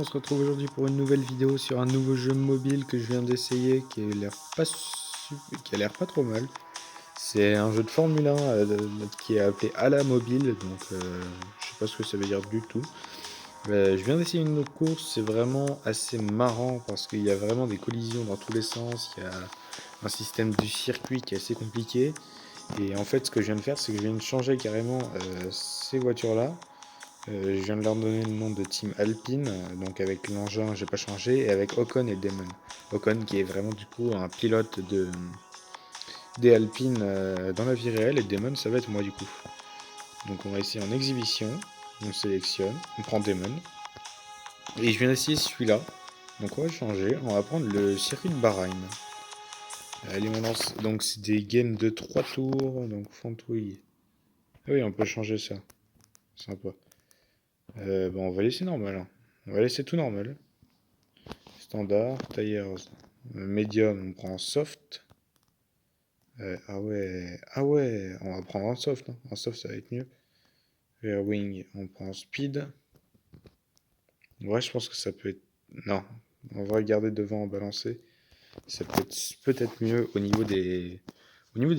On se retrouve aujourd'hui pour une nouvelle vidéo sur un nouveau jeu mobile que je viens d'essayer qui a l'air pas trop mal. C'est un jeu de Formule 1 qui est appelé à la mobile, donc je sais pas ce que ça veut dire du tout. Je viens d'essayer une autre course, c'est vraiment assez marrant parce qu'il y a vraiment des collisions dans tous les sens, il y a un système du circuit qui est assez compliqué. Et en fait ce que je viens de faire c'est que je viens de changer carrément ces voitures-là. Je viens de leur donner le nom de Team Alpine, donc avec l'engin j'ai pas changé, et avec Ocon et Damon. Ocon qui est vraiment du coup un pilote des Alpines dans la vie réelle, et Damon ça va être moi du coup. Donc on va essayer en exhibition, on sélectionne, on prend Damon, et je viens d'essayer celui-là. Donc on va changer, on va prendre le circuit de Bahreïn. Allez on lance, donc c'est des games de 3 tours, donc Fantouille. Ah oui on peut changer ça, sympa. Bon on va laisser normal, hein. On va laisser tout normal. Standard, tires, medium, on prend soft. Ah ouais, on va prendre un soft, hein. Un soft ça va être mieux. Rear wing, on prend speed. Ouais, je pense que ça peut être. Non, on va regarder devant en balancé. Ça peut être peut-être mieux au niveau des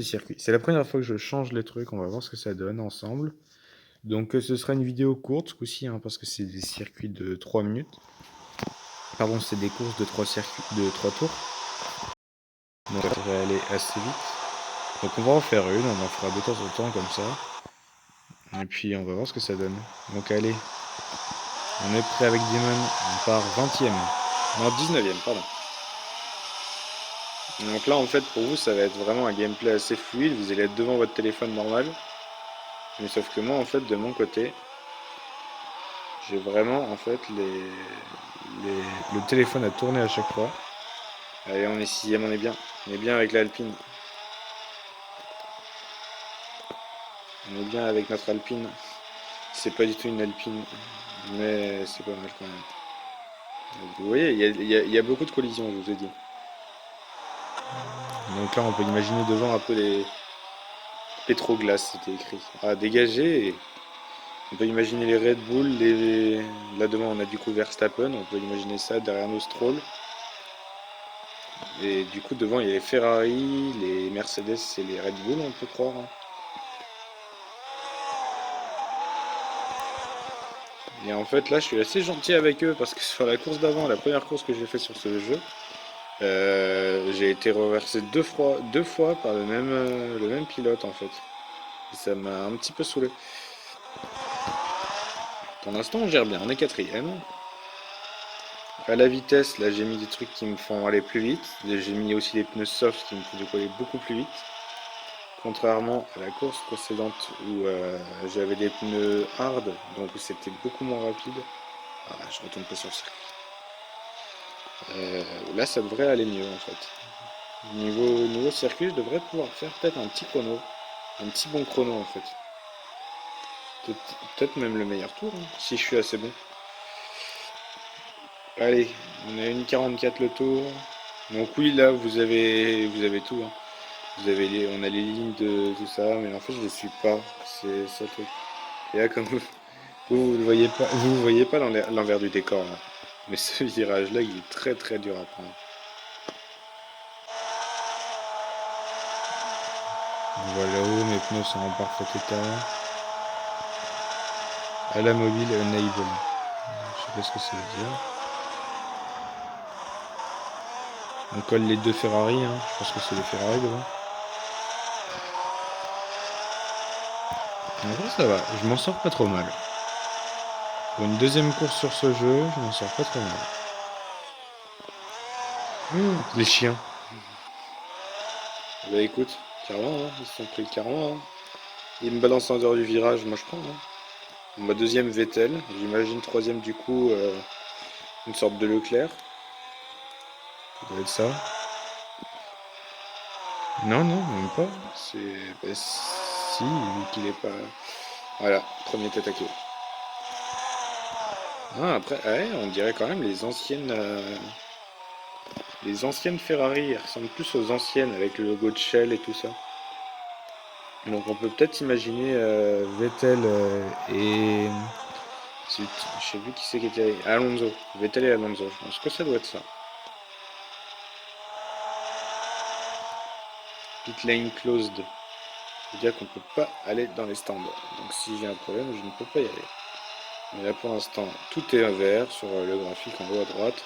circuits. C'est la première fois que je change les trucs, on va voir ce que ça donne ensemble. Donc ce sera une vidéo courte ce coup-ci, hein, parce que c'est des circuits de 3 minutes. Pardon, c'est des courses de 3 circuits de 3 tours. Donc ça devrait aller assez vite. Donc on va en faire une, on en fera de temps en temps comme ça. Et puis on va voir ce que ça donne. Donc allez, on est prêt avec Demon, on part 20ème. Non, 19ème, pardon. Donc là en fait pour vous ça va être vraiment un gameplay assez fluide, vous allez être devant votre téléphone normal. Mais sauf que moi en fait de mon côté, j'ai vraiment en fait le téléphone à tourner à chaque fois. Allez on est 6ème, on est bien. On est bien avec l'Alpine. On est bien avec notre Alpine. C'est pas du tout une Alpine, mais c'est pas mal quand même. Vous voyez, il y a beaucoup de collisions, je vous ai dit. Donc là, on peut imaginer devant un peu les pétroglaces, c'était écrit. À dégager, et on peut imaginer les Red Bull, là devant on a du coup Verstappen, on peut imaginer ça derrière nos Stroll. Et du coup devant il y a les Ferrari, les Mercedes et les Red Bull, on peut croire, hein. Et en fait là je suis assez gentil avec eux parce que sur la course d'avant, la première course que j'ai fait sur ce jeu, j'ai été reversé deux fois par le même pilote en fait. Et ça m'a un petit peu saoulé. Pour l'instant, on gère bien, on est quatrième. À la vitesse, là j'ai mis des trucs qui me font aller plus vite. J'ai mis aussi des pneus soft qui me font décoller beaucoup plus vite. Contrairement à la course précédente où j'avais des pneus hard, donc c'était beaucoup moins rapide. Ah, je retourne pas sur le circuit. Là, ça devrait aller mieux en fait. Niveau circuit, je devrais pouvoir faire peut-être un petit chrono. Un petit bon chrono en fait. Peut-être même le meilleur tour, hein, si je suis assez bon. Allez, on a une 44 le tour. Donc oui, là, vous avez tout, hein. On a les lignes de tout ça, mais en fait, je ne les suis pas. C'est ça le truc. Et là, comme vous ne voyez pas, vous voyez pas l'envers du décor, là. Mais ce virage-là, il est très très dur à prendre. Voilà où mes pneus sont en parfait état. À la mobile, enable. Je sais pas ce que ça veut dire. On colle les deux Ferrari, hein. Je pense que c'est les Ferrari devant. En vrai, ça va, je m'en sors pas trop mal. Pour une deuxième course sur ce jeu, je m'en sors pas trop mal. Les chiens. Bah écoute, carrément, hein, ils se sont pris le karma, hein. Ils me balancent en dehors du virage, moi je prends, hein. Ma deuxième Vettel, j'imagine troisième du coup, une sorte de Leclerc. Ça doit être ça. Non, non, même pas. C'est. Bah, si, vu qu'il est pas. Voilà, premier tête à queue. Ah, après, ouais, on dirait quand même les anciennes Ferrari, elles ressemblent plus aux anciennes avec le logo de Shell et tout ça. Donc on peut peut-être imaginer Vettel Zut, je sais plus qui c'est qui était. Alonso. Vettel et Alonso. Je pense que ça doit être ça. Pit lane closed. Ça veut dire qu'on peut pas aller dans les stands. Donc si j'ai un problème, je ne peux pas y aller. Mais là pour l'instant, tout est en vert sur le graphique en haut à droite.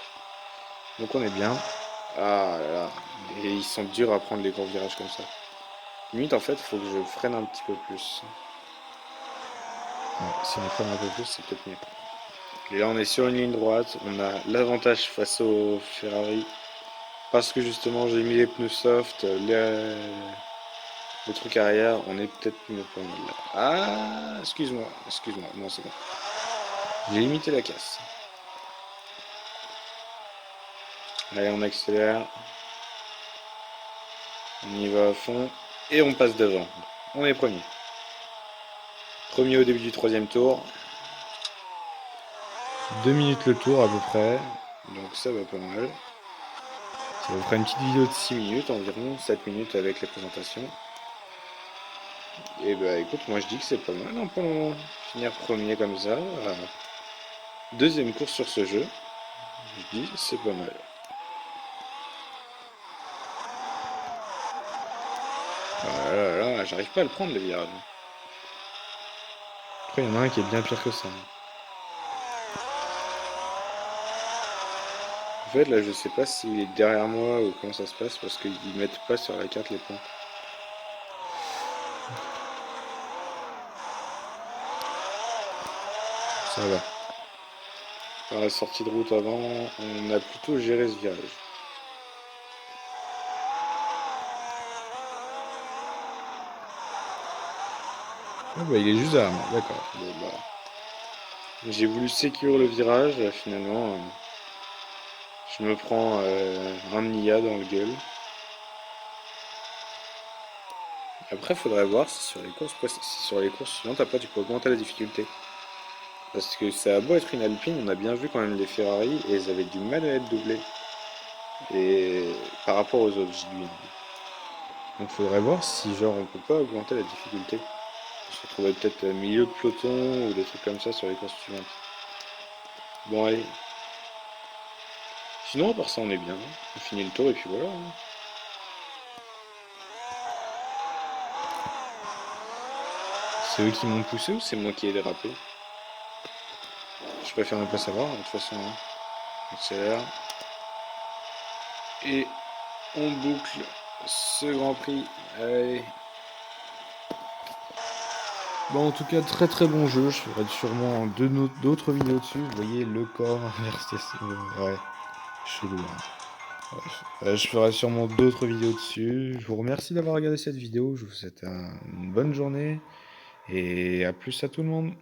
Donc on est bien. Ah là là. Et ils sont durs à prendre les gros virages comme ça. Limite en fait, il faut que je freine un petit peu plus. Ouais, si on freine un peu plus, c'est peut-être mieux. Et là on est sur une ligne droite. On a l'avantage face au Ferrari. Parce que justement j'ai mis les pneus soft, le truc arrière, on est peut-être mieux pas mal là. Ah, excuse-moi, excuse-moi, non c'est bon. J'ai limité la casse. Allez, on accélère. On y va à fond. Et on passe devant. On est premier. Premier au début du troisième tour. 2 minutes le tour à peu près. Donc ça va pas mal. Ça vous fera une petite vidéo de 6 minutes environ, 7 minutes avec les présentations. Et bah écoute, moi je dis que c'est pas mal hein, pour finir premier comme ça. Deuxième course sur ce jeu. Je dis c'est pas mal. Ah là là, j'arrive pas à le prendre le virage. Après il y en a un qui est bien pire que ça. En fait là je sais pas s'il est derrière moi ou comment ça se passe parce qu'ils mettent pas sur la carte les points. Ça va. Par la sortie de route avant, on a plutôt géré ce virage. Ah bah il est juste derrière moi, d'accord. Bon, bah. J'ai voulu sécuriser le virage, finalement je me prends un Nia dans le gueule. Après faudrait voir si sur les courses suivantes après tu peux augmenter la difficulté. Parce que ça a beau être une Alpine, on a bien vu quand même les Ferrari et ils avaient du mal à être doublés. Et par rapport aux autres, je dis. Donc faudrait voir si genre on peut pas augmenter la difficulté. On se retrouverait peut-être au milieu de peloton ou des trucs comme ça sur les courses suivantes. Bon allez. Sinon à part ça on est bien. On finit le tour et puis voilà. C'est eux qui m'ont poussé ou c'est moi qui ai dérapé? Je préfère ne pas savoir de toute façon. On accélère. Et on boucle ce Grand Prix. Allez. Bon, en tout cas, très très bon jeu. Je ferai sûrement d'autres vidéos dessus. Vous voyez le corps inversé. Ouais, chelou. Hein. Ouais, je ferai sûrement d'autres vidéos dessus. Je vous remercie d'avoir regardé cette vidéo. Je vous souhaite une bonne journée. Et à plus à tout le monde.